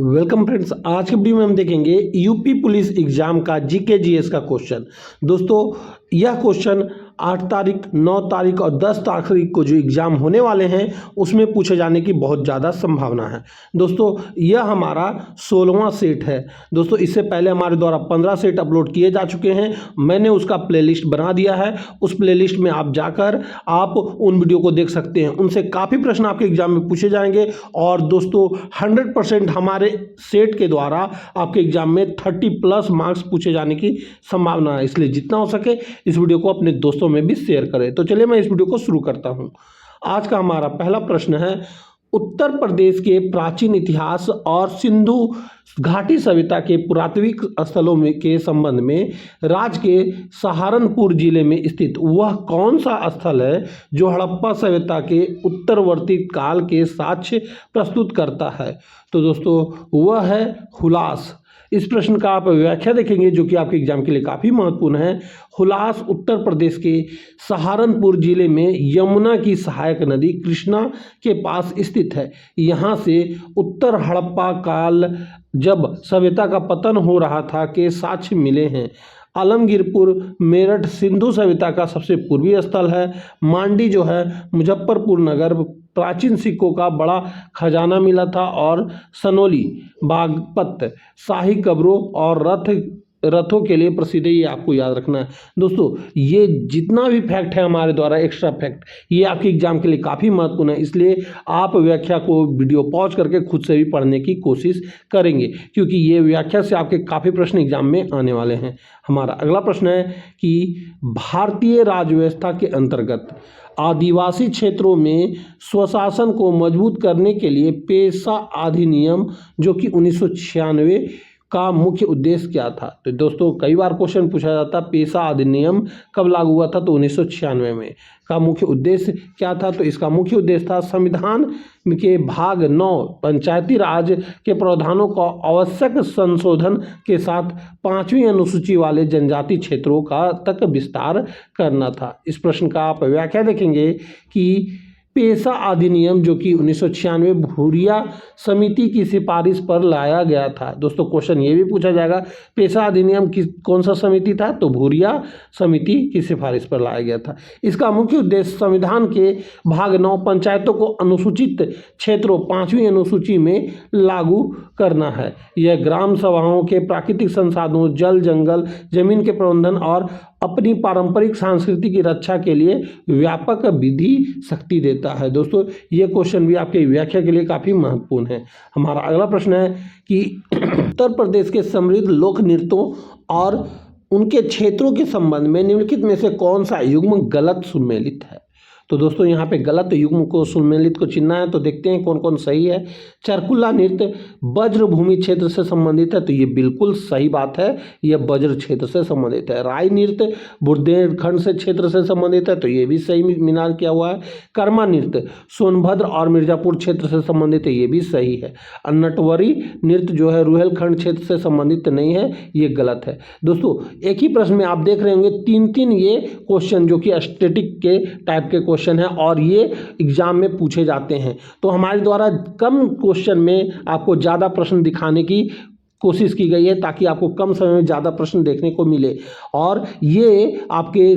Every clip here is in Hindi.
Welcome friends. आज के वीडियो में हम देखेंगे यूपी पुलिस एग्जाम का जीके जीएस का क्वेश्चन। दोस्तों यह क्वेश्चन 8 तारीख 9 तारीख और 10 तारीख को जो एग्ज़ाम होने वाले हैं उसमें पूछे जाने की बहुत ज़्यादा संभावना है। दोस्तों यह हमारा 16वां सेट है। दोस्तों इससे पहले हमारे द्वारा 15 सेट अपलोड किए जा चुके हैं। मैंने उसका प्लेलिस्ट बना दिया है। उस प्लेलिस्ट में आप जाकर आप उन वीडियो को देख सकते हैं। उनसे काफ़ी प्रश्न आपके एग्जाम में पूछे जाएंगे और दोस्तों 100% हमारे सेट के द्वारा आपके एग्जाम में 30+ मार्क्स पूछे जाने की संभावना है। इसलिए जितना हो सके इस वीडियो को अपने दोस्तों में भी शेयर करें। तो चलिए मैं इस वीडियो को शुरू करता हूं। आज का हमारा पहला प्रश्न है, उत्तर प्रदेश के प्राचीन इतिहास और सिंधु घाटी सभ्यता के पुरातात्विक स्थलों में के संबंध में राज्य के सहारनपुर जिले में स्थित वह कौन सा स्थल है जो हड़प्पा सभ्यता के उत्तरवर्ती काल के साक्ष्य प्रस्तुत करता है? तो दोस्तों वह है हुलास। इस प्रश्न का आप व्याख्या देखेंगे जो कि आपके एग्जाम के लिए काफ़ी महत्वपूर्ण है। हुलास उत्तर प्रदेश के सहारनपुर जिले में यमुना की सहायक नदी कृष्णा के पास स्थित है। यहाँ से उत्तर हड़प्पा काल जब सभ्यता का पतन हो रहा था के साक्ष्य मिले हैं। आलमगीरपुर मेरठ सिंधु सभ्यता का सबसे पूर्वी स्थल है। मांडी जो है मुजफ्फरपुर नगर प्राचीन सिक्कों का बड़ा खजाना मिला था। और सनोली बागपत शाही कब्रों और रथों के लिए प्रसिद्ध है। ये आपको याद रखना है। दोस्तों ये जितना भी फैक्ट है हमारे द्वारा एक्स्ट्रा फैक्ट ये आपके एग्जाम के लिए काफ़ी महत्वपूर्ण है। इसलिए आप व्याख्या को वीडियो पॉज करके खुद से भी पढ़ने की कोशिश करेंगे क्योंकि ये व्याख्या से आपके काफ़ी प्रश्न एग्जाम में आने वाले हैं। हमारा अगला प्रश्न है कि भारतीय राज्य व्यवस्था के अंतर्गत आदिवासी क्षेत्रों में स्वशासन को मजबूत करने के लिए पेशा अधिनियम जो कि 1996 का मुख्य उद्देश्य क्या था? तो दोस्तों कई बार क्वेश्चन पूछा जाता पेशा अधिनियम कब लागू हुआ था? तो 1996 में। का मुख्य उद्देश्य क्या था? तो इसका मुख्य उद्देश्य था संविधान के भाग 9 पंचायती राज के प्रावधानों का आवश्यक संशोधन के साथ 5वीं अनुसूची वाले जनजाति क्षेत्रों का तक विस्तार करना था। इस प्रश्न का आप व्याख्या देखेंगे कि पेशा अधिनियम जो कि 1996 भूरिया समिति की सिफारिश पर लाया गया था। दोस्तों क्वेश्चन ये भी पूछा जाएगा पेशा अधिनियम कौन सा समिति था? तो भूरिया समिति की सिफारिश पर लाया गया था। इसका मुख्य उद्देश्य संविधान के भाग 9 पंचायतों को अनुसूचित क्षेत्रों 5वीं अनुसूची में लागू करना है। यह ग्राम सभाओं के प्राकृतिक संसाधनों जल जंगल जमीन के प्रबंधन और अपनी पारंपरिक संस्कृति की रक्षा के लिए व्यापक विधि शक्ति देता है। दोस्तों ये क्वेश्चन भी आपके व्याख्या के लिए काफ़ी महत्वपूर्ण है। हमारा अगला प्रश्न है कि उत्तर प्रदेश के समृद्ध लोक नृत्यों और उनके क्षेत्रों के संबंध में निम्नलिखित में से कौन सा युग्म गलत सुमेलित है? तो दोस्तों यहाँ पे गलत युग्म को सुमेलित को चुनना है। तो देखते हैं कौन कौन सही है। चरकुल्ला नृत्य वज्रभूमि क्षेत्र से संबंधित है, तो ये बिल्कुल सही बात है, यह वज्र क्षेत्र से संबंधित है। राय नृत्य बुंदेलखंड से क्षेत्र से संबंधित है, तो ये भी सही मिलान किया हुआ है। कर्मा नृत्य सोनभद्र और मिर्जापुर क्षेत्र से संबंधित है, ये भी सही है। नटवरी नृत्य जो है रुहेलखंड क्षेत्र से संबंधित नहीं है, ये गलत है। दोस्तों एक ही प्रश्न में आप देख रहे होंगे 3 ये क्वेश्चन जो कि स्टैटिक के टाइप के क्वेश्चन है और ये एग्जाम में पूछे जाते हैं। तो हमारे द्वारा कम क्वेश्चन में आपको ज़्यादा प्रश्न दिखाने की कोशिश की गई है ताकि आपको कम समय में ज़्यादा प्रश्न देखने को मिले और ये आपके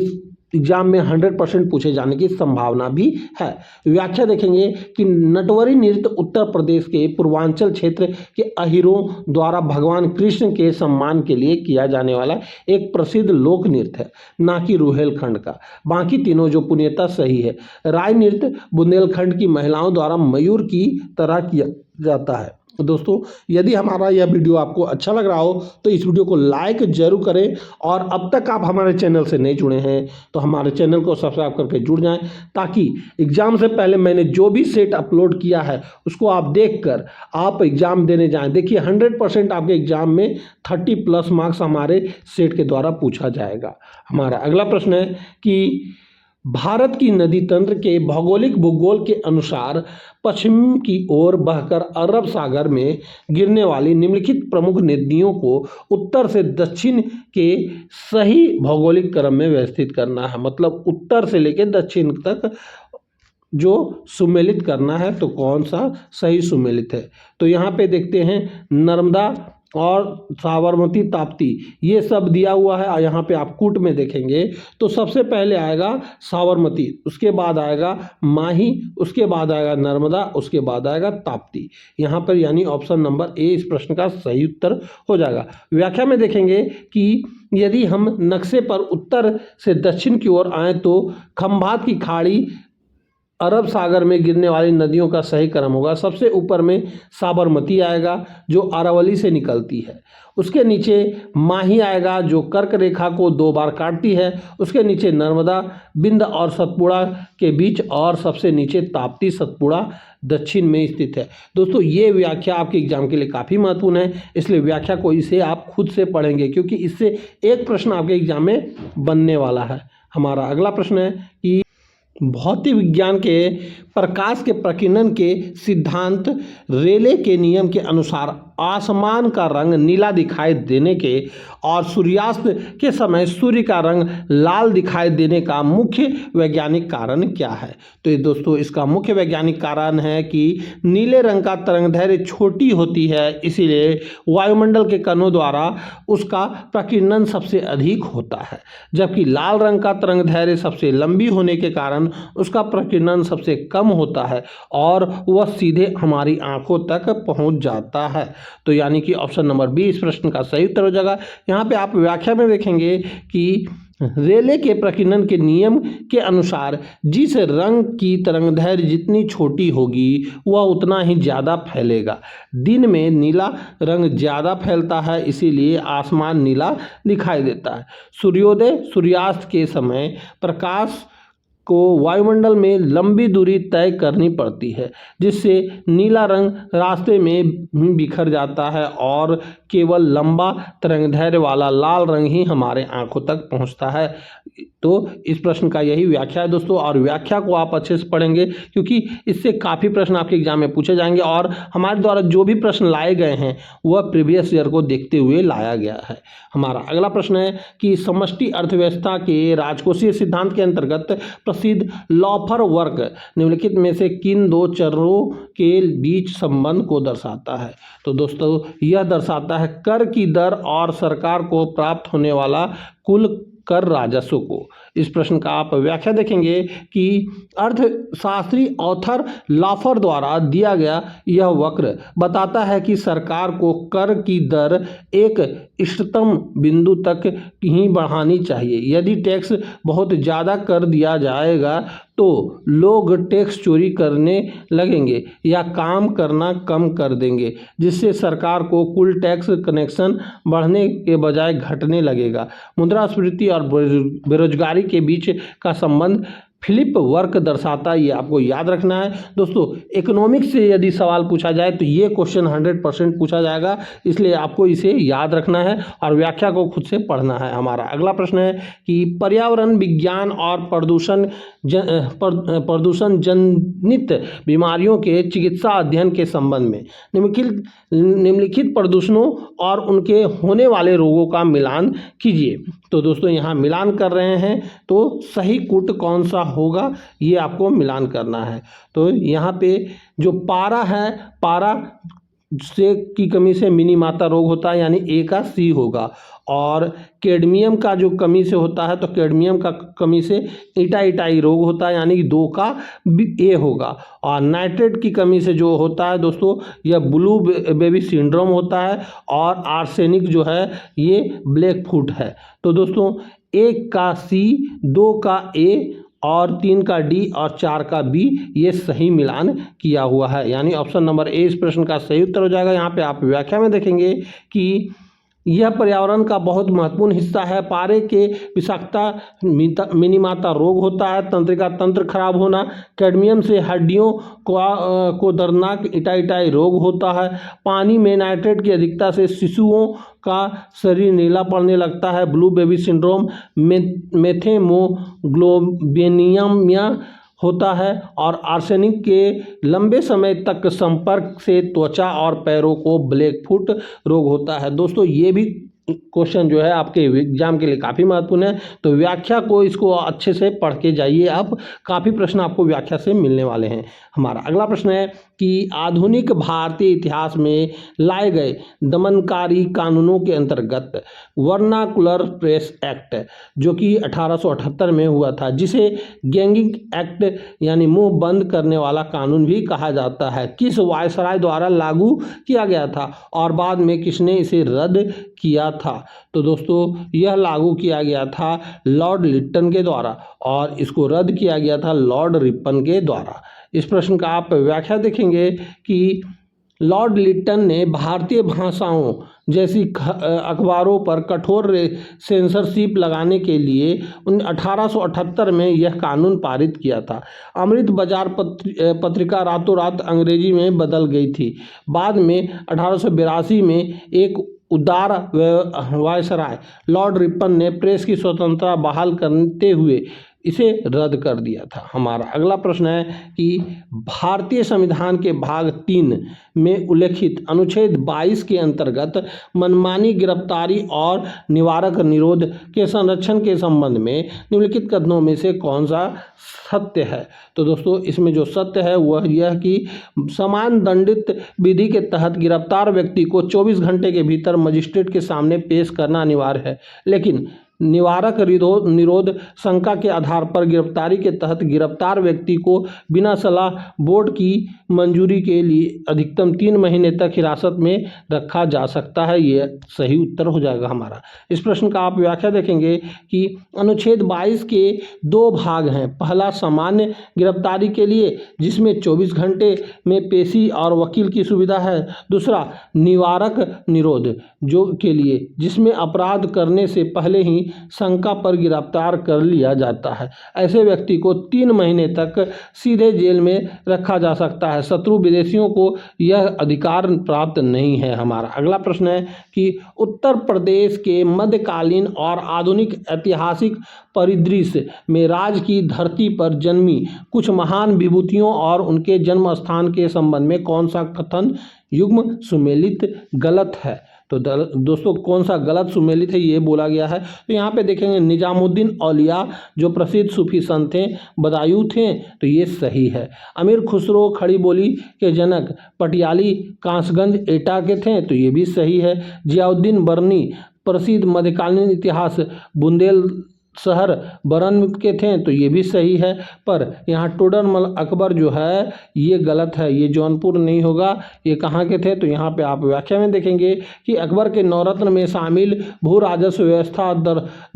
एग्जाम में 100% पूछे जाने की संभावना भी है। व्याख्या देखेंगे कि नटवरी नृत्य उत्तर प्रदेश के पूर्वांचल क्षेत्र के अहीरों द्वारा भगवान कृष्ण के सम्मान के लिए किया जाने वाला एक प्रसिद्ध लोक नृत्य है, ना कि रुहेलखंड का। बाकी तीनों जो पुण्यता सही है। राय नृत्य बुंदेलखंड की महिलाओं द्वारा मयूर की तरह किया जाता है। दोस्तों यदि हमारा यह वीडियो आपको अच्छा लग रहा हो तो इस वीडियो को लाइक जरूर करें और अब तक आप हमारे चैनल से नहीं जुड़े हैं तो हमारे चैनल को सब्सक्राइब करके जुड़ जाएं ताकि एग्जाम से पहले मैंने जो भी सेट अपलोड किया है उसको आप देखकर आप एग्जाम देने जाएं। देखिए 100% आपके एग्जाम में 30+ मार्क्स हमारे सेट के द्वारा पूछा जाएगा। हमारा अगला प्रश्न है कि भारत की नदी तंत्र के भौगोलिक भूगोल के अनुसार पश्चिम की ओर बहकर अरब सागर में गिरने वाली निम्नलिखित प्रमुख नदियों को उत्तर से दक्षिण के सही भौगोलिक क्रम में व्यवस्थित करना है। मतलब उत्तर से लेकर दक्षिण तक जो सुमेलित करना है तो कौन सा सही सुमेलित है। तो यहाँ पे देखते हैं नर्मदा और साबरमती ताप्ती ये सब दिया हुआ है। और यहाँ पे आप कूट में देखेंगे तो सबसे पहले आएगा साबरमती, उसके बाद आएगा माही, उसके बाद आएगा नर्मदा, उसके बाद आएगा ताप्ती। यहाँ पर यानी ऑप्शन नंबर ए इस प्रश्न का सही उत्तर हो जाएगा। व्याख्या में देखेंगे कि यदि हम नक्शे पर उत्तर से दक्षिण की ओर आए तो खंभात की खाड़ी अरब सागर में गिरने वाली नदियों का सही क्रम होगा। सबसे ऊपर में साबरमती आएगा जो अरावली से निकलती है, उसके नीचे माही आएगा जो कर्क रेखा को 2 बार काटती है, उसके नीचे नर्मदा बिंद और सतपुड़ा के बीच, और सबसे नीचे ताप्ती सतपुड़ा दक्षिण में स्थित है। दोस्तों ये व्याख्या आपके एग्जाम के लिए काफ़ी महत्वपूर्ण है, इसलिए व्याख्या को इसे आप खुद से पढ़ेंगे क्योंकि इससे एक प्रश्न आपके एग्जाम में बनने वाला है। हमारा अगला प्रश्न है कि भौतिक विज्ञान के प्रकाश के प्रकीर्णन के सिद्धांत रेले के नियम के अनुसार आसमान का रंग नीला दिखाई देने के और सूर्यास्त के समय सूर्य का रंग लाल दिखाई देने का मुख्य वैज्ञानिक कारण क्या है। तो ये दोस्तों इसका मुख्य वैज्ञानिक कारण है कि नीले रंग का तरंगदैर्घ्य छोटी होती है, इसीलिए वायुमंडल के कणों द्वारा उसका प्रकीर्णन सबसे अधिक होता है, जबकि लाल रंग का तरंगदैर्घ्य सबसे लंबी होने के कारण उसका प्रकीर्णन सबसे कम होता है और वह सीधे हमारी आंखों तक पहुंच जाता है। तो यानी कि ऑप्शन नंबर बी इस प्रश्न का सही उत्तर हो जाएगा। यहाँ पे आप व्याख्या में देखेंगे कि रेले के प्रकीर्णन के नियम के अनुसार जिस रंग की तरंगदैर्घ्य जितनी छोटी होगी वह उतना ही ज़्यादा फैलेगा। दिन में नीला रंग ज़्यादा फैलता है, इसीलिए आसमान नीला दिखाई देता है। सूर्योदय सूर्यास्त के समय प्रकाश को वायुमंडल में लंबी दूरी तय करनी पड़ती है, जिससे नीला रंग रास्ते में बिखर जाता है और केवल लंबा तरंगदैर्घ्य वाला लाल रंग ही हमारे आंखों तक पहुंचता है। तो इस प्रश्न का यही व्याख्या है दोस्तों, और व्याख्या को आप अच्छे से पढ़ेंगे क्योंकि इससे काफ़ी प्रश्न आपके एग्जाम में पूछे जाएंगे और हमारे द्वारा जो भी प्रश्न लाए गए हैं वह प्रीवियस ईयर को देखते हुए लाया गया है। हमारा अगला प्रश्न है कि समष्टि अर्थव्यवस्था के राजकोषीय सिद्धांत के अंतर्गत प्रसिद्ध लॉफर वर्क निम्नलिखित में से किन 2 चरों के बीच संबंध को दर्शाता है। तो दोस्तों यह दर्शाता है कर की दर और सरकार को प्राप्त होने वाला कुल कर राजस्व को। इस प्रश्न का आप व्याख्या देखेंगे कि अर्थशास्त्री ऑथर लॉफर द्वारा दिया गया यह वक्र बताता है कि सरकार को कर की दर एक इष्टतम बिंदु तक ही बढ़ानी चाहिए। यदि टैक्स बहुत ज़्यादा कर दिया जाएगा तो लोग टैक्स चोरी करने लगेंगे या काम करना कम कर देंगे, जिससे सरकार को कुल टैक्स कलेक्शन बढ़ने के बजाय घटने लगेगा। मुद्रास्फीति और बेरोजगारी के बीच का संबंध फिलिप वर्क दर्शाता है, ये आपको याद रखना है दोस्तों। इकोनॉमिक्स से यदि सवाल पूछा जाए तो ये क्वेश्चन 100% पूछा जाएगा, इसलिए आपको इसे याद रखना है और व्याख्या को खुद से पढ़ना है। हमारा अगला प्रश्न है कि पर्यावरण विज्ञान और प्रदूषण जनित बीमारियों के चिकित्सा अध्ययन के संबंध में निम्नलिखित प्रदूषणों और उनके होने वाले रोगों का मिलान कीजिए। तो दोस्तों यहाँ मिलान कर रहे हैं तो सही कूट कौन सा होगा ये आपको मिलान करना है। तो यहाँ पे जो पारा है, पारा से की कमी से मिनी माता रोग होता है यानी ए का सी होगा, और कैडमियम का जो कमी से होता है तो कैडमियम का कमी से इटाई रोग होता है यानी कि 2 का ए होगा, और नाइट्रेट की कमी से जो होता है दोस्तों यह ब्लू बेबी सिंड्रोम होता है, और आर्सेनिक जो है ये ब्लैक फुट है। तो दोस्तों 1 का सी, 2 का ए और 3 का डी और 4 का बी ये सही मिलान किया हुआ है, यानी ऑप्शन नंबर ए इस प्रश्न का सही उत्तर हो जाएगा। यहाँ पे आप व्याख्या में देखेंगे कि यह पर्यावरण का बहुत महत्वपूर्ण हिस्सा है। पारे के विषाक्तता मिनीमाता रोग होता है, तंत्रिका तंत्र खराब होना, कैडमियम से हड्डियों को दर्दनाक इटाई रोग होता है, पानी में नाइट्रेट की अधिकता से शिशुओं का शरीर नीला पड़ने लगता है, ब्लू बेबी सिंड्रोम मेथेमोग्लोबिनियमिया होता है, और आर्सेनिक के लंबे समय तक संपर्क से त्वचा और पैरों को ब्लैक फुट रोग होता है। दोस्तों ये भी क्वेश्चन जो है आपके एग्जाम के लिए काफ़ी महत्वपूर्ण है, तो व्याख्या को इसको अच्छे से पढ़ के जाइए आप, काफ़ी प्रश्न आपको व्याख्या से मिलने वाले हैं। हमारा अगला प्रश्न है कि आधुनिक भारतीय इतिहास में लाए गए दमनकारी कानूनों के अंतर्गत वर्नाकुलर प्रेस एक्ट जो कि 1878 में हुआ था, जिसे गैंगिंग एक्ट यानी मुंह बंद करने वाला कानून भी कहा जाता है, किस वायसराय द्वारा लागू किया गया था और बाद में किसने इसे रद्द किया था? तो दोस्तों यह लागू किया गया था लॉर्ड लिट्टन के द्वारा और इसको रद्द किया गया था लॉर्ड रिपन के द्वारा। इस प्रश्न का आप व्याख्या देखेंगे कि लॉर्ड लिट्टन ने भारतीय भाषाओं जैसी अखबारों पर कठोर सेंसरशिप लगाने के लिए 1878 में यह कानून पारित किया था। अमृत बाजार पत्रिका रातों रात अंग्रेजी में बदल गई थी। बाद में 1882 में एक उदार वायसराय लॉर्ड रिपन ने प्रेस की स्वतंत्रता बहाल करते हुए इसे रद्द कर दिया था। हमारा अगला प्रश्न है कि भारतीय संविधान के भाग 3 में उल्लेखित अनुच्छेद 22 के अंतर्गत मनमानी गिरफ्तारी और निवारक निरोध के संरक्षण के संबंध में निम्नलिखित कथनों में से कौन सा सत्य है? तो दोस्तों इसमें जो सत्य है वह यह कि समान दंडित विधि के तहत गिरफ्तार व्यक्ति को 24 घंटे के भीतर मजिस्ट्रेट के सामने पेश करना अनिवार्य है, लेकिन निवारक निरोध शंका के आधार पर गिरफ्तारी के तहत गिरफ्तार व्यक्ति को बिना सलाह बोर्ड की मंजूरी के लिए अधिकतम 3 महीने तक हिरासत में रखा जा सकता है। ये सही उत्तर हो जाएगा हमारा। इस प्रश्न का आप व्याख्या देखेंगे कि अनुच्छेद 22 के 2 भाग हैं। पहला सामान्य गिरफ्तारी के लिए जिसमें 24 घंटे में पेशी और वकील की सुविधा है। दूसरा निवारक निरोध जो के लिए जिसमें अपराध करने से पहले ही शंका पर गिरफ्तार कर लिया जाता है। ऐसे व्यक्ति को 3 महीने तक सीधे जेल में रखा जा सकता है। शत्रु विदेशियों को यह अधिकार प्राप्त नहीं है। हमारा अगला प्रश्न है कि उत्तर प्रदेश के मध्यकालीन और आधुनिक ऐतिहासिक परिदृश्य में राज्य की धरती पर जन्मी कुछ महान विभूतियों और उनके जन्म स्थान के संबंध में कौन सा कथन युग्म सुमेलित गलत है? तो दोस्तों कौन सा गलत सुमेलित है ये बोला गया है। तो यहाँ पे देखेंगे निजामुद्दीन औलिया जो प्रसिद्ध सूफी संत थे, बदायूं थे, तो ये सही है। अमीर खुसरो खड़ी बोली के जनक पटियाली कांसगंज एटा के थे, तो ये भी सही है। जियाउद्दीन बरनी प्रसिद्ध मध्यकालीन इतिहास बुंदेल शहर बरन के थे, तो ये भी सही है। पर यहाँ टोडरमल अकबर जो है ये गलत है, ये जौनपुर नहीं होगा। ये कहाँ के थे? तो यहाँ पे आप व्याख्या में देखेंगे कि अकबर के नवरत्न में शामिल भू राजस्व व्यवस्था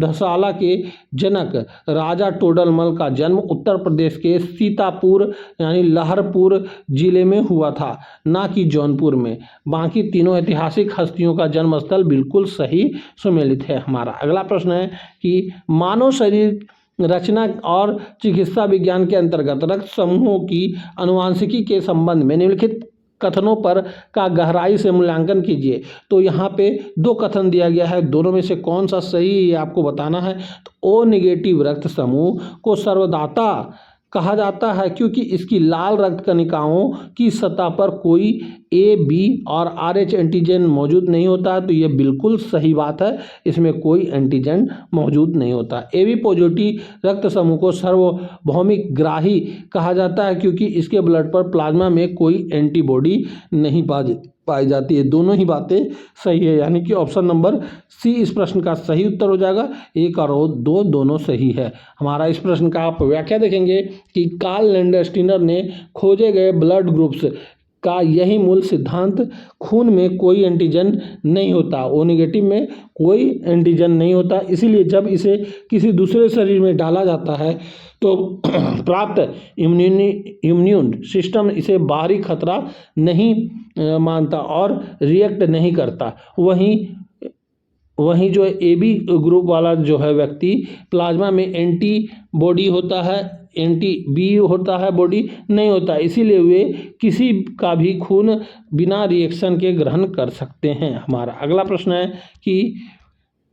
धसाला के जनक राजा टोडरमल का जन्म उत्तर प्रदेश के सीतापुर यानी लहरपुर जिले में हुआ था, ना कि जौनपुर में। बाकी तीनों ऐतिहासिक हस्तियों का जन्म स्थल बिल्कुल सही सुमेलित है। हमारा अगला प्रश्न है कि मानव शरीर रचना और चिकित्सा विज्ञान के अंतर्गत रक्त समूहों की आनुवंशिकी के संबंध में निम्नलिखित कथनों पर का गहराई से मूल्यांकन कीजिए। तो यहाँ पे 2 कथन दिया गया है, दोनों में से कौन सा सही है ये आपको बताना है। तो ओ नेगेटिव रक्त समूह को सर्वदाता कहा जाता है क्योंकि इसकी लाल रक्त कणिकाओं की सतह पर कोई ए, बी और RH एंटीजन मौजूद नहीं होता है। तो ये बिल्कुल सही बात है, इसमें कोई एंटीजन मौजूद नहीं होता। AB पॉजिटिव रक्त समूह को सार्वभौमिक ग्राही कहा जाता है क्योंकि इसके ब्लड पर प्लाज्मा में कोई एंटीबॉडी नहीं पाई जाती है। दोनों ही बातें सही है, यानी कि ऑप्शन नंबर सी इस प्रश्न का सही उत्तर हो जाएगा। 1 और 2 दोनों सही है। हमारा इस प्रश्न का आप व्याख्या देखेंगे कि कार्ल लैंडस्टीनर ने खोजे गए ब्लड ग्रुप्स का यही मूल सिद्धांत खून में कोई एंटीजन नहीं होता, ओ नेगेटिव में कोई एंटीजन नहीं होता, इसीलिए जब इसे किसी दूसरे शरीर में डाला जाता है तो प्राप्त इम्यून सिस्टम इसे बाहरी खतरा नहीं मानता और रिएक्ट नहीं करता। वहीं जो AB ग्रुप वाला जो है व्यक्ति प्लाज्मा में एंटीबॉडी होता है, एंटी-B होता है, बॉडी नहीं होता, इसीलिए वे किसी का भी खून बिना रिएक्शन के ग्रहण कर सकते हैं। हमारा अगला प्रश्न है कि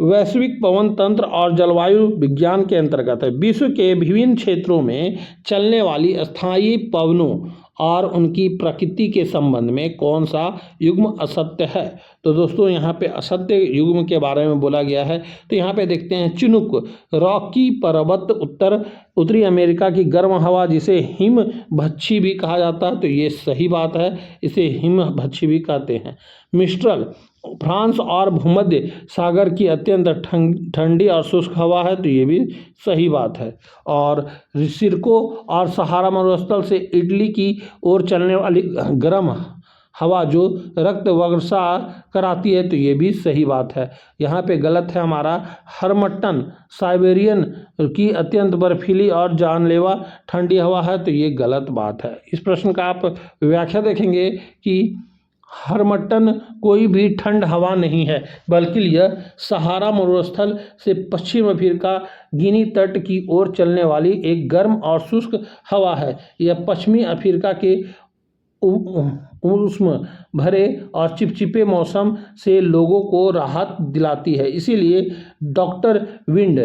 वैश्विक पवन तंत्र और जलवायु विज्ञान के अंतर्गत है विश्व के विभिन्न क्षेत्रों में चलने वाली स्थायी पवनों और उनकी प्रकृति के संबंध में कौन सा युग्म असत्य है? तो दोस्तों यहाँ पे असत्य युग्म के बारे में बोला गया है। तो यहाँ पे देखते हैं चिनूक, रॉकी पर्वत, उत्तरी अमेरिका की गर्म हवा जिसे हिम भच्छी भी कहा जाता है, तो ये सही बात है, इसे हिम भच्छी भी कहते हैं। मिस्ट्रल, फ्रांस और भूमध्य सागर की अत्यंत ठंडी और शुष्क हवा है, तो ये भी सही बात है। और सिरको और सहारा मरुस्थल से इटली की ओर चलने वाली गर्म हवा जो रक्त वर्षा कराती है, तो ये भी सही बात है। यहाँ पे गलत है हमारा हरमट्टन, साइबेरियन की अत्यंत बर्फीली और जानलेवा ठंडी हवा है, तो ये गलत बात है। इस प्रश्न का आप व्याख्या देखेंगे कि हरमट्टन कोई भी ठंड हवा नहीं है, बल्कि यह सहारा मरुस्थल से पश्चिम अफ्रीका गिनी तट की ओर चलने वाली एक गर्म और शुष्क हवा है। यह पश्चिमी अफ्रीका के उष्ण भरे और चिपचिपे मौसम से लोगों को राहत दिलाती है, इसीलिए डॉक्टर विंड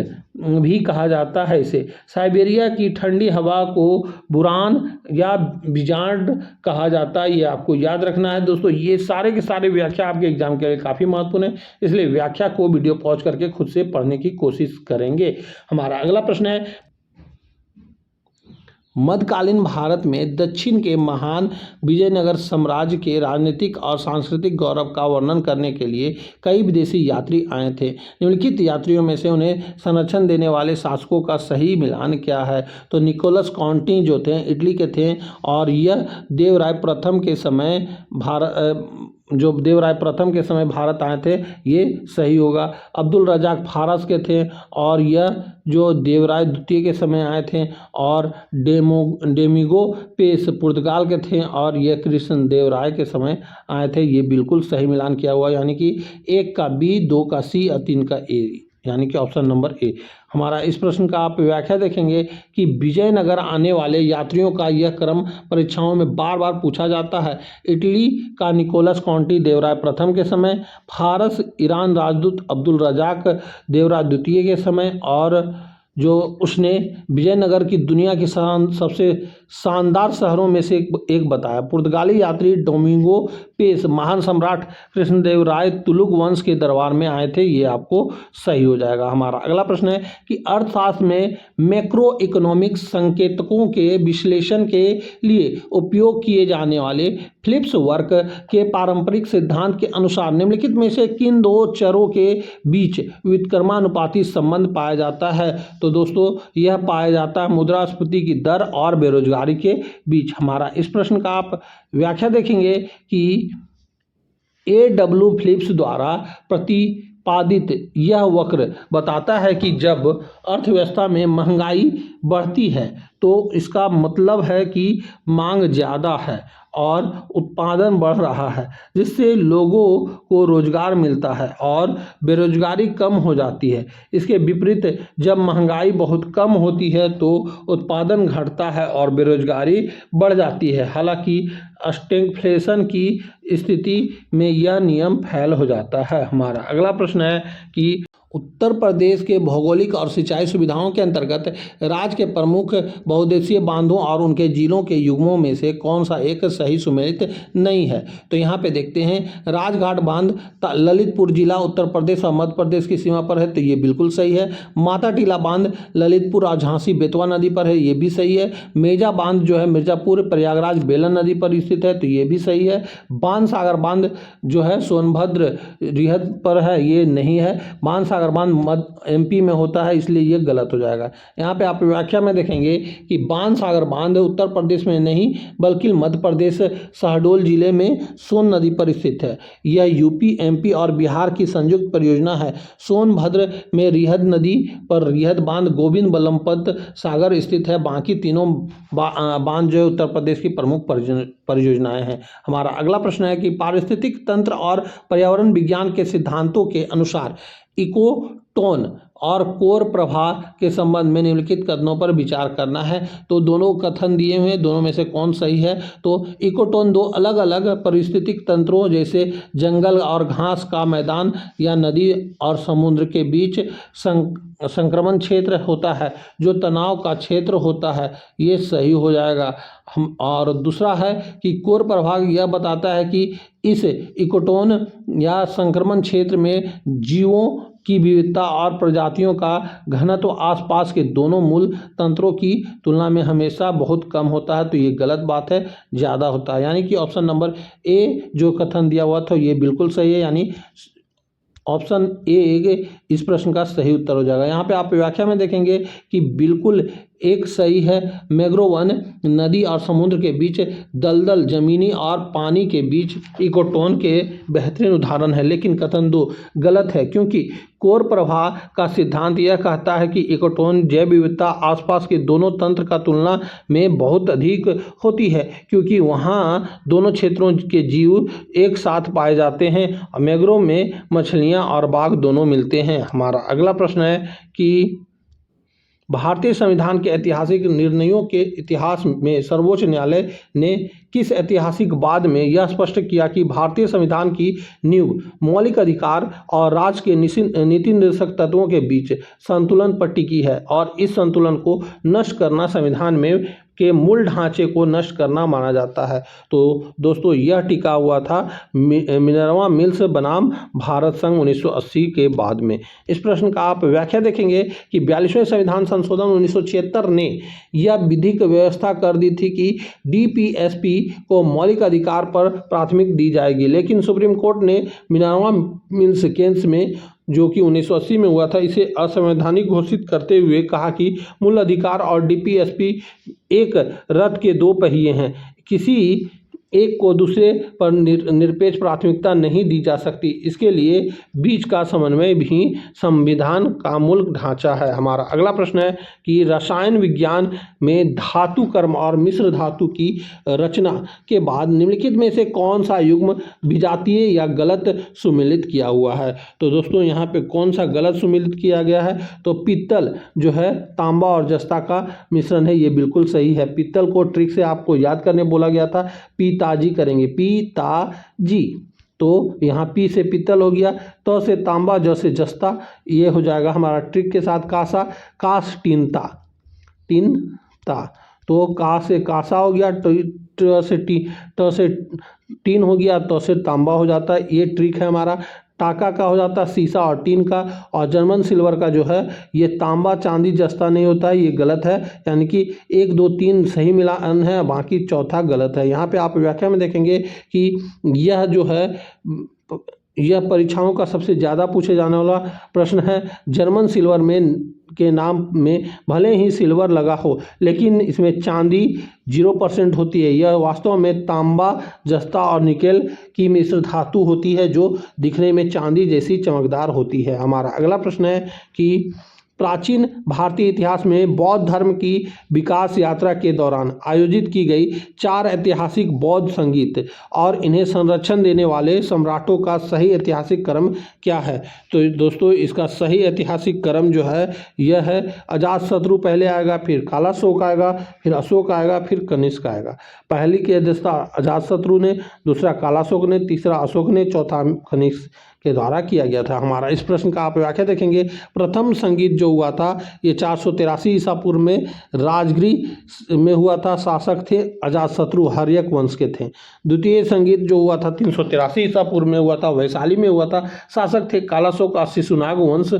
भी कहा जाता है इसे। साइबेरिया की ठंडी हवा को बुरान या बिजार्ड कहा जाता है, ये आपको याद रखना है दोस्तों। ये सारे के सारे व्याख्या आपके एग्जाम के लिए काफ़ी महत्वपूर्ण है, इसलिए व्याख्या को वीडियो पॉज करके खुद से पढ़ने की कोशिश करेंगे। हमारा अगला प्रश्न है, मध्यकालीन भारत में दक्षिण के महान विजयनगर साम्राज्य के राजनीतिक और सांस्कृतिक गौरव का वर्णन करने के लिए कई विदेशी यात्री आए थे। निम्नलिखित यात्रियों में से उन्हें संरक्षण देने वाले शासकों का सही मिलान क्या है? तो निकोलस कॉन्टी जो थे इटली के थे, और यह देवराय प्रथम के समय भारत आए थे, ये सही होगा। अब्दुल रजाक फारस के थे, और यह जो देवराय द्वितीय के समय आए थे। और डेमिगो पेस पुर्तगाल के थे, और यह कृष्ण देव राय के समय आए थे। ये बिल्कुल सही मिलान किया हुआ, यानी कि 1 का बी, 2 का सी और 3 का ए, यानी कि ऑप्शन नंबर ए। हमारा इस प्रश्न का आप व्याख्या देखेंगे कि विजयनगर आने वाले यात्रियों का यह क्रम परीक्षाओं में बार बार पूछा जाता है। इटली का निकोलस कॉन्टी देवराय प्रथम के समय, फारस ईरान राजदूत अब्दुल रजाक देवराय द्वितीय के समय, और जो उसने विजयनगर की दुनिया की सबसे शानदार शहरों में से एक बताया। पुर्तगाली यात्री डोमिंगो पेस महान सम्राट कृष्णदेव राय तुलुक वंश के दरबार में आए थे, ये आपको सही हो जाएगा। हमारा अगला प्रश्न है कि अर्थशास्त्र में मैक्रो इकोनॉमिक्स संकेतकों के विश्लेषण के लिए उपयोग किए जाने वाले फिलिप्स वर्क के पारंपरिक सिद्धांत के अनुसार निम्नलिखित में से किन दो चरों के बीच व्युत्क्रमानुपाती संबंध पाया जाता है? तो दोस्तों यह पाया जाता है मुद्रास्फीति की दर और बेरोजगारी के बीच। हमारा इस प्रश्न का आप व्याख्या देखेंगे कि A.W. फिलिप्स द्वारा प्रतिपादित यह वक्र बताता है कि जब अर्थव्यवस्था में महंगाई बढ़ती है तो इसका मतलब है कि मांग ज़्यादा है और उत्पादन बढ़ रहा है, जिससे लोगों को रोजगार मिलता है और बेरोजगारी कम हो जाती है। इसके विपरीत जब महंगाई बहुत कम होती है तो उत्पादन घटता है और बेरोजगारी बढ़ जाती है। हालांकि स्टैग्फ्लेशन की स्थिति में यह नियम फेल हो जाता है। हमारा अगला प्रश्न है कि उत्तर प्रदेश के भौगोलिक और सिंचाई सुविधाओं के अंतर्गत राज्य के प्रमुख बहुउद्देशीय बांधों और उनके झीलों के युग्मों में से कौन सा एक सही सुमेलित नहीं है? तो यहाँ पे देखते हैं राजघाट बांध ललितपुर जिला उत्तर प्रदेश और मध्य प्रदेश की सीमा पर है, तो ये बिल्कुल सही है। माता टीला बांध ललितपुर और झांसी बेतवा नदी पर है, ये भी सही है। मेजा बांध जो है मिर्जापुर प्रयागराज बेलन नदी पर स्थित है, तो ये भी सही है। बाणसागर बांध जो है सोनभद्र रिहद पर है, ये नहीं है। बाणसागर बांध मध्य MP में होता है, इसलिए ये गलत हो जाएगा। यहाँ पे आप व्याख्या में देखेंगे कि बाणसागर बांध उत्तर प्रदेश में नहीं बल्कि मध्य प्रदेश शहडोल जिले में सोन नदी पर स्थित है। यह UP MP और बिहार की संयुक्त परियोजना है। सोनभद्र में रिहद नदी पर रिहद बांध गोविंद बल्लभ सागर स्थित है। बाकी तीनों बांध जो है उत्तर प्रदेश की प्रमुख परियोजनाएं हैं। हमारा अगला प्रश्न है कि पारिस्थितिक तंत्र और पर्यावरण विज्ञान के सिद्धांतों के अनुसार इकोटोन और कोर प्रभाव के संबंध में निम्नलिखित कथनों पर विचार करना है। तो दोनों कथन दिए हुए हैं, दोनों में से कौन सही है। तो इकोटोन दो अलग अलग पारिस्थितिक तंत्रों जैसे जंगल और घास का मैदान या नदी और समुद्र के बीच संक्रमण क्षेत्र होता है, जो तनाव का क्षेत्र होता है, ये सही हो जाएगा। हम और दूसरा है कि कोर प्रभाव यह बताता है कि इस इकोटोन या संक्रमण क्षेत्र में जीवों की विविधता और प्रजातियों का घनत्व आसपास के दोनों मूल तंत्रों की तुलना में हमेशा बहुत कम होता है। तो ये गलत बात है, ज़्यादा होता है। यानी कि ऑप्शन नंबर ए जो कथन दिया हुआ था ये बिल्कुल सही है, यानी ऑप्शन ए इस प्रश्न का सही उत्तर हो जाएगा। यहाँ पे आप व्याख्या में देखेंगे कि बिल्कुल एक सही है। मैंग्रोव वन नदी और समुद्र के बीच दलदल जमीनी और पानी के बीच इकोटोन के बेहतरीन उदाहरण है। लेकिन कथन दो गलत है, क्योंकि कोर प्रभाव का सिद्धांत यह कहता है कि इकोटोन जैव विविधता आसपास के दोनों तंत्र का तुलना में बहुत अधिक होती है, क्योंकि वहाँ दोनों क्षेत्रों के जीव एक साथ पाए जाते हैं। मैंग्रोव में मछलियाँ और बाघ दोनों मिलते हैं। हमारा अगला प्रश्न है कि भारतीय संविधान के ऐतिहासिक निर्णयों के इतिहास में सर्वोच्च न्यायालय ने किस ऐतिहासिक वाद में यह स्पष्ट किया कि भारतीय संविधान की नींव मौलिक अधिकार और राज्य के नीति निर्देशक तत्वों के बीच संतुलन पर टिकी है, और इस संतुलन को नष्ट करना संविधान में के मूल ढांचे को नष्ट करना माना जाता है। तो दोस्तों यह टिका हुआ था मिनर्वा मिल्स बनाम भारत संघ 1980 के बाद में। इस प्रश्न का आप व्याख्या देखेंगे कि 42वें संविधान संशोधन 1976 ने यह विधिक व्यवस्था कर दी थी कि डीपीएसपी को मौलिक अधिकार पर प्राथमिक दी जाएगी, लेकिन सुप्रीम कोर्ट ने मिनर्वा मिल्स केस में जो कि 1980 में हुआ था, इसे असंवैधानिक घोषित करते हुए कहा कि मूल अधिकार और डीपीएसपी एक रथ के दो पहिए हैं, किसी एक को दूसरे पर निरपेक्ष प्राथमिकता नहीं दी जा सकती। इसके लिए बीच का समन्वय भी संविधान का मूल ढांचा है। हमारा अगला प्रश्न है कि रसायन विज्ञान में धातु कर्म और मिश्र धातु की रचना के बाद निम्नलिखित में से कौन सा युग्म विजातीय या गलत सुमेलित किया हुआ है। तो दोस्तों यहाँ पे कौन सा गलत सुमेलित किया गया है, तो पित्तल जो है तांबा और जस्ता का मिश्रण है, ये बिल्कुल सही है। पित्तल को ट्रिक से आपको याद करने बोला गया था, पिताजी करेंगे पिताजी। तो यहाँ पी से पित्तल हो गया, तो से तांबा, ज से जस्ता, ये हो जाएगा हमारा ट्रिक के साथ कासा, कास टीनता, टीनता। तो का से कासा हो गया, ट से टीन हो गया, तो से तांबा हो जाता है, ये ट्रिक है हमारा। टाका का हो जाता है सीसा और टीन का, और जर्मन सिल्वर का जो है ये तांबा चांदी जस्ता नहीं होता है, ये गलत है। यानी कि 1 2 3 सही मिलान है, बाकी चौथा गलत है। यहाँ पे आप व्याख्या में देखेंगे कि यह जो है यह परीक्षाओं का सबसे ज़्यादा पूछे जाने वाला प्रश्न है। जर्मन सिल्वर में के नाम में भले ही सिल्वर लगा हो, लेकिन इसमें चांदी 0% होती है। यह वास्तव में तांबा, जस्ता और निकेल की मिश्र धातु होती है, जो दिखने में चांदी जैसी चमकदार होती है। हमारा अगला प्रश्न है कि प्राचीन भारतीय इतिहास में बौद्ध धर्म की विकास यात्रा के दौरान आयोजित की गई 4 ऐतिहासिक बौद्ध संगीत और इन्हें संरक्षण देने वाले सम्राटों का सही ऐतिहासिक क्रम क्या है। तो दोस्तों इसका सही ऐतिहासिक क्रम जो है यह है अजातशत्रु पहले आएगा, फिर कालाशोक आएगा, फिर अशोक आएगा, फिर कनिष्क आएगा। पहली की अध्यक्षता अजातशत्रु ने, दूसरा कालाशोक ने, तीसरा अशोक ने, चौथा कनिष्क के द्वारा किया गया था। हमारा इस प्रश्न का आप व्याख्या देखेंगे, प्रथम संगीत जो हुआ था ये 483 ईसा पूर्व में राजगृह में हुआ था, शासक थे अजातशत्रु हर्यक वंश के थे। द्वितीय संगीत जो हुआ था 383 ईसा पूर्व में हुआ था, वैशाली में हुआ था, शासक थे कालाशोक और शिशुनाग वंश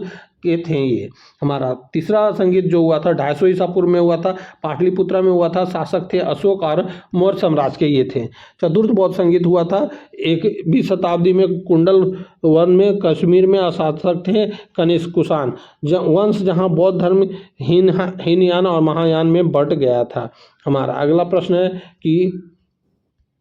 के थे ये। हमारा तीसरा संगीत जो हुआ था 250 ईसा पूर्व में हुआ था, पाटलिपुत्रा में हुआ था, शासक थे अशोक और मौर्य साम्राज्य के ये थे। चतुर्थ बौद्ध संगीत हुआ था 21वीं शताब्दी में कुंडल वन में कश्मीर में, शासक थे कनिष्क कुषाण वंश, जहाँ बौद्ध धर्म हीनयान और महायान में बंट गया था। हमारा अगला प्रश्न है कि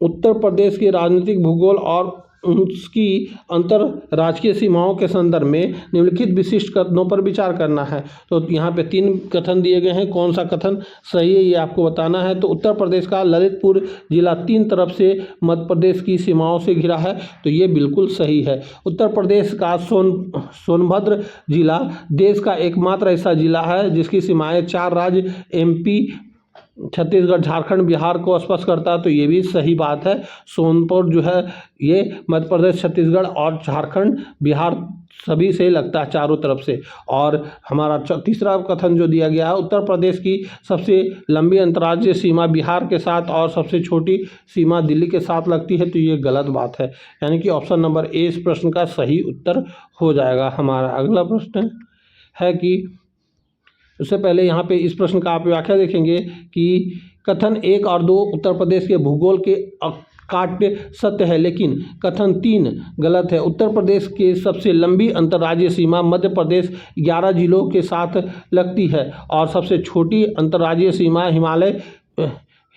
उत्तर प्रदेश के राजनीतिक भूगोल और उसकी अंतरराज्यीय सीमाओं के संदर्भ में निम्नलिखित विशिष्ट कथनों पर विचार करना है। तो यहाँ पे 3 कथन दिए गए हैं, कौन सा कथन सही है ये आपको बताना है। तो उत्तर प्रदेश का ललितपुर जिला 3 तरफ से मध्य प्रदेश की सीमाओं से घिरा है, तो ये बिल्कुल सही है। उत्तर प्रदेश का सोनभद्र जिला देश का एकमात्र ऐसा जिला है जिसकी सीमाएं 4 राज्य MP, छत्तीसगढ़, झारखंड, बिहार को स्पर्श करता है, तो ये भी सही बात है। सोनपुर जो है ये मध्य प्रदेश, छत्तीसगढ़ और झारखंड, बिहार सभी से लगता है, चारों तरफ से। और हमारा तीसरा कथन जो दिया गया है, उत्तर प्रदेश की सबसे लंबी अंतर्राज्यीय सीमा बिहार के साथ और सबसे छोटी सीमा दिल्ली के साथ लगती है, तो ये गलत बात है। यानी कि ऑप्शन नंबर ए इस प्रश्न का सही उत्तर हो जाएगा। हमारा अगला प्रश्न है कि उससे पहले यहाँ पे इस प्रश्न का आप व्याख्या देखेंगे कि कथन 1 और 2 उत्तर प्रदेश के भूगोल के काट्य सत्य है, लेकिन कथन 3 गलत है। उत्तर प्रदेश के सबसे लंबी अंतर्राज्यीय सीमा मध्य प्रदेश 11 जिलों के साथ लगती है और सबसे छोटी अंतर्राज्यीय सीमा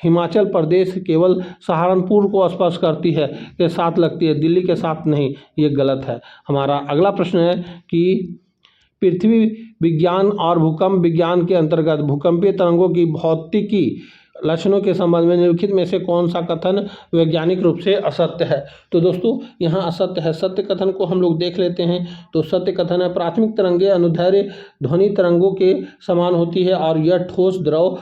हिमाचल प्रदेश केवल सहारनपुर को स्पर्श करती है के साथ लगती है, दिल्ली के साथ नहीं, ये गलत है। हमारा अगला प्रश्न है कि पृथ्वी विज्ञान और भूकंप विज्ञान के अंतर्गत भूकंपीय तरंगों की भौतिकी लक्षणों के संबंध में निम्नलिखित में से कौन सा कथन वैज्ञानिक रूप से असत्य है। तो दोस्तों यहाँ असत्य है। सत्य कथन को हम लोग देख लेते हैं। तो सत्य कथन है, प्राथमिक तरंगें अनुदैर्ध्य ध्वनि तरंगों के समान होती है और यह ठोस, द्रव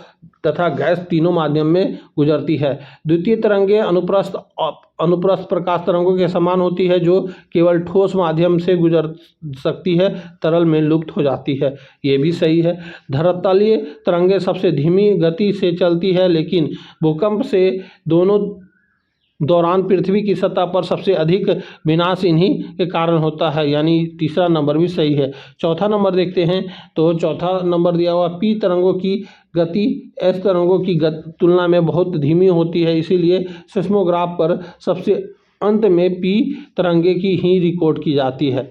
तथा गैस तीनों माध्यम में गुजरती है। द्वितीय तरंगें अनुप्रस्थ प्रकाश तरंगों के समान होती है जो केवल ठोस माध्यम से गुजर सकती है, तरल में लुप्त हो जाती है, ये भी सही है। धरातलीय तरंगें सबसे धीमी गति से चलती है, लेकिन भूकंप से दोनों दौरान पृथ्वी की सतह पर सबसे अधिक विनाश इन्हीं के कारण होता है, यानी तीसरा नंबर भी सही है। चौथा नंबर देखते हैं। तो चौथा नंबर दिया हुआ P तरंगों की गति S तरंगों की तुलना में बहुत धीमी होती है, इसीलिए सिस्मोग्राफ पर सबसे अंत में P तरंगे की ही रिकॉर्ड की जाती है।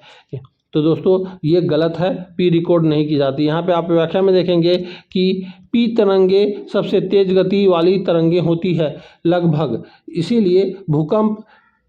तो दोस्तों ये गलत है, P रिकॉर्ड नहीं की जाती। यहाँ पे आप व्याख्या में देखेंगे कि P तरंगे सबसे तेज गति वाली तरंगे होती है लगभग, इसीलिए भूकंप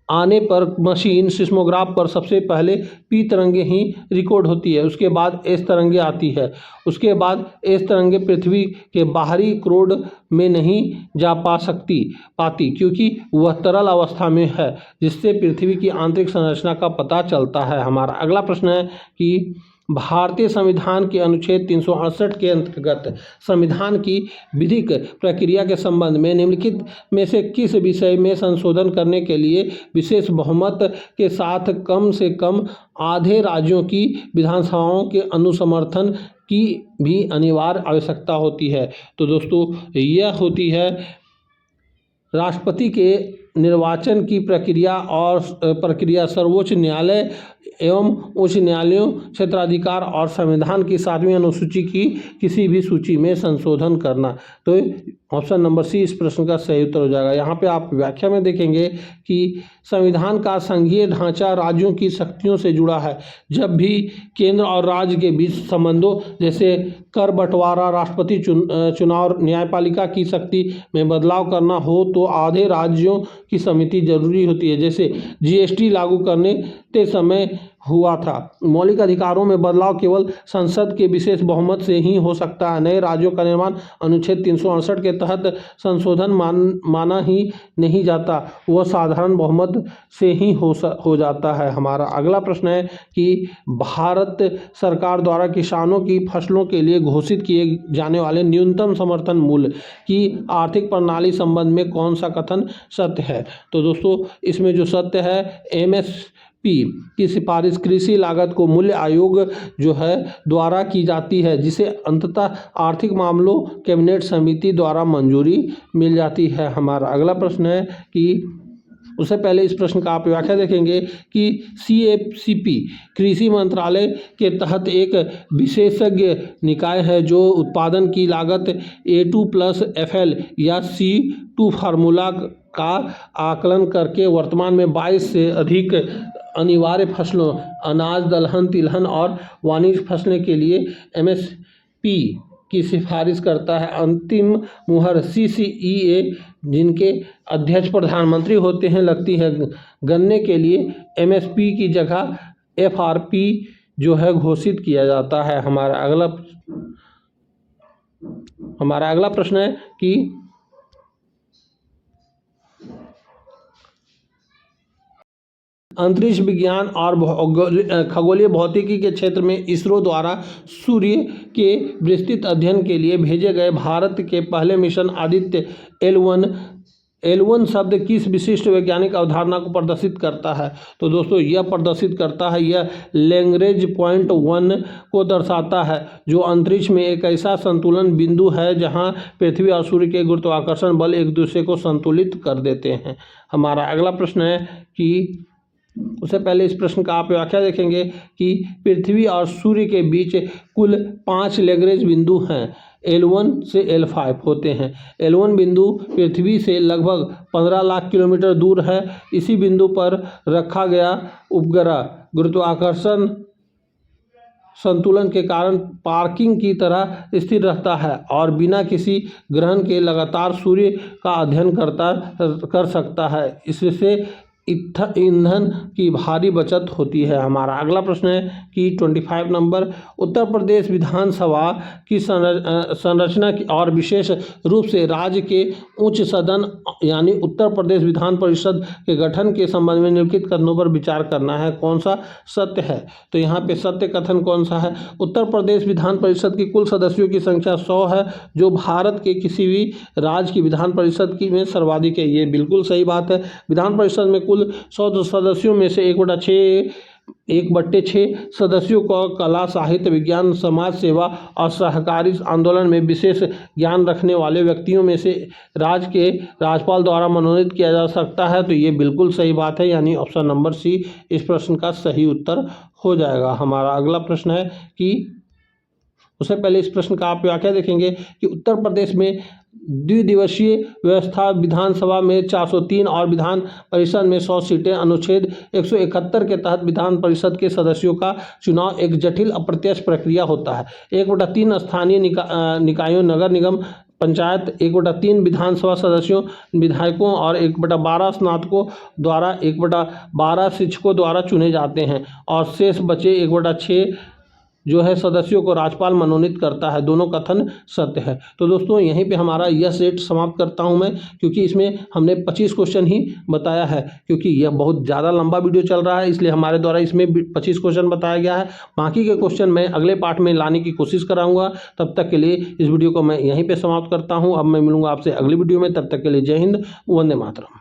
आने पर मशीन सिस्मोग्राफ पर सबसे पहले P तरंगे ही रिकॉर्ड होती है, उसके बाद S तरंगे आती है। उसके बाद S तरंगे पृथ्वी के बाहरी क्रोड में नहीं जा पाती क्योंकि वह तरल अवस्था में है, जिससे पृथ्वी की आंतरिक संरचना का पता चलता है। हमारा अगला प्रश्न है कि भारतीय संविधान के अनुच्छेद 368 के अंतर्गत संविधान की विधिक प्रक्रिया के संबंध में निम्नलिखित में से किस विषय में संशोधन करने के लिए विशेष बहुमत के साथ कम से कम आधे राज्यों की विधानसभाओं के अनुसमर्थन की भी अनिवार्य आवश्यकता होती है। तो दोस्तों यह होती है राष्ट्रपति के निर्वाचन की प्रक्रिया सर्वोच्च न्यायालय एवं उच्च न्यायालयों, क्षेत्राधिकार और संविधान की 7वीं अनुसूची की किसी भी सूची में संशोधन करना। तो ऑप्शन नंबर सी इस प्रश्न का सही उत्तर हो जाएगा। यहाँ पे आप व्याख्या में देखेंगे कि संविधान का संघीय ढांचा राज्यों की शक्तियों से जुड़ा है। जब भी केंद्र और राज्य के बीच संबंधों जैसे कर बंटवारा, राष्ट्रपति चुनाव, न्यायपालिका की शक्ति में बदलाव करना हो तो आधे राज्यों की समिति जरूरी होती है। जैसे GST लागू करने के समय हुआ था। मौलिक अधिकारों में बदलाव केवल संसद के विशेष बहुमत से ही हो सकता है। नए राज्यों का निर्माण अनुच्छेद 368 के तहत संशोधन माना ही नहीं जाता, वह साधारण बहुमत से ही हो जाता है। हमारा अगला प्रश्न है कि भारत सरकार द्वारा किसानों की फसलों के लिए घोषित किए जाने वाले न्यूनतम समर्थन मूल्य की आर्थिक प्रणाली संबंध में कौन सा कथन सत्य है। तो दोस्तों इसमें जो सत्य है, MSP की सिफारिश कृषि लागत को मूल्य आयोग जो है द्वारा की जाती है, जिसे अंततः आर्थिक मामलों कैबिनेट समिति द्वारा मंजूरी मिल जाती है। हमारा अगला प्रश्न है कि उससे पहले इस प्रश्न का आप व्याख्या देखेंगे कि CFCP कृषि मंत्रालय के तहत एक विशेषज्ञ निकाय है जो उत्पादन की लागत A2+FL या C2 फार्मूला का आकलन करके वर्तमान में 22 से अधिक अनिवार्य फसलों अनाज, दलहन, तिलहन और वाणिज्य फसलें के लिए MSP की सिफारिश करता है। अंतिम मुहर CCEA जिनके अध्यक्ष प्रधानमंत्री होते हैं लगती है। गन्ने के लिए MSP की जगह FRP जो है घोषित किया जाता है। हमारा अगला प्रश्न है कि अंतरिक्ष विज्ञान और खगोलीय भौतिकी के क्षेत्र में इसरो द्वारा सूर्य के विस्तृत अध्ययन के लिए भेजे गए भारत के पहले मिशन आदित्य L1 शब्द किस विशिष्ट वैज्ञानिक अवधारणा को प्रदर्शित करता है? तो दोस्तों यह प्रदर्शित करता है, यह लैग्रेंज पॉइंट 1 को दर्शाता है, जो अंतरिक्ष में एक ऐसा संतुलन बिंदु है जहां पृथ्वी और सूर्य के गुरुत्वाकर्षण बल एक दूसरे को संतुलित कर देते हैं। हमारा अगला प्रश्न है कि उससे पहले इस प्रश्न का आप व्याख्या देखेंगे कि पृथ्वी और सूर्य के बीच कुल 5 लैग्रेंज बिंदु हैं। L1 से L5 होते हैं। L1 बिंदु पृथ्वी से लगभग 15 लाख किलोमीटर दूर है। इसी बिंदु पर रखा गया उपग्रह गुरुत्वाकर्षण संतुलन के कारण पार्किंग की तरह स्थिर रहता है और बिना किसी ग्रहण के लगातार सूर्य का अध्ययन कर सकता है। इससे ईंधन की भारी बचत होती है। हमारा अगला प्रश्न है कि 25 नंबर, उत्तर प्रदेश विधानसभा की संरचना की और विशेष रूप से राज्य के उच्च सदन यानी उत्तर प्रदेश विधान परिषद के गठन के संबंध में निम्नलिखित कथनों पर विचार करना है। कौन सा सत्य है? तो यहाँ पे सत्य कथन कौन सा है? उत्तर प्रदेश विधान परिषद की कुल सदस्यों की संख्या 100 है, जो भारत के किसी भी राज्य की विधान परिषद की में सर्वाधिक है। ये बिल्कुल सही बात है। विधान परिषद में कुल 100 सदस्यों में से 1/6 सदस्यों को कला, साहित्य, विज्ञान, समाज सेवा और सहकारी आंदोलन में विशेष ज्ञान रखने वाले व्यक्तियों में से राज्य के राज्यपाल द्वारा मनोनीत किया जा सकता है। तो ये बिल्कुल सही बात है, यानी ऑप्शन नंबर C इस प्रश्न का सही उत्तर हो जाएगा। हमारा अगला प्रश्न है कि उससे पहले इस प्रश्न का आप व्याख्या देखेंगे कि उत्तर प्रदेश में द्विदिवसीय व्यवस्था विधानसभा में 403 और विधान परिषद में 100 सीटें। अनुच्छेद 171 के तहत विधान परिषद के सदस्यों का चुनाव एक जटिल अप्रत्यक्ष प्रक्रिया होता है। 1/3 स्थानीय निकायों, नगर निगम, पंचायत, 1/3 विधानसभा सदस्यों, विधायकों और 1/12 स्नातकों द्वारा 1/12 शिक्षकों द्वारा चुने जाते हैं और शेष बचे 1/6 जो है सदस्यों को राज्यपाल मनोनीत करता है। दोनों कथन सत्य है। तो दोस्तों यहीं पे हमारा यह सेट समाप्त करता हूं मैं, क्योंकि इसमें हमने 25 क्वेश्चन ही बताया है, क्योंकि यह बहुत ज़्यादा लंबा वीडियो चल रहा है, इसलिए हमारे द्वारा इसमें 25 क्वेश्चन बताया गया है। बाकी के क्वेश्चन मैं अगले पार्ट में लाने की कोशिश कराऊंगा। तब तक के लिए इस वीडियो को मैं यहीं पर समाप्त करता हूँ। अब मैं मिलूंगा आपसे अगली वीडियो में। तब तक के लिए जय हिंद, वंदे मातरम।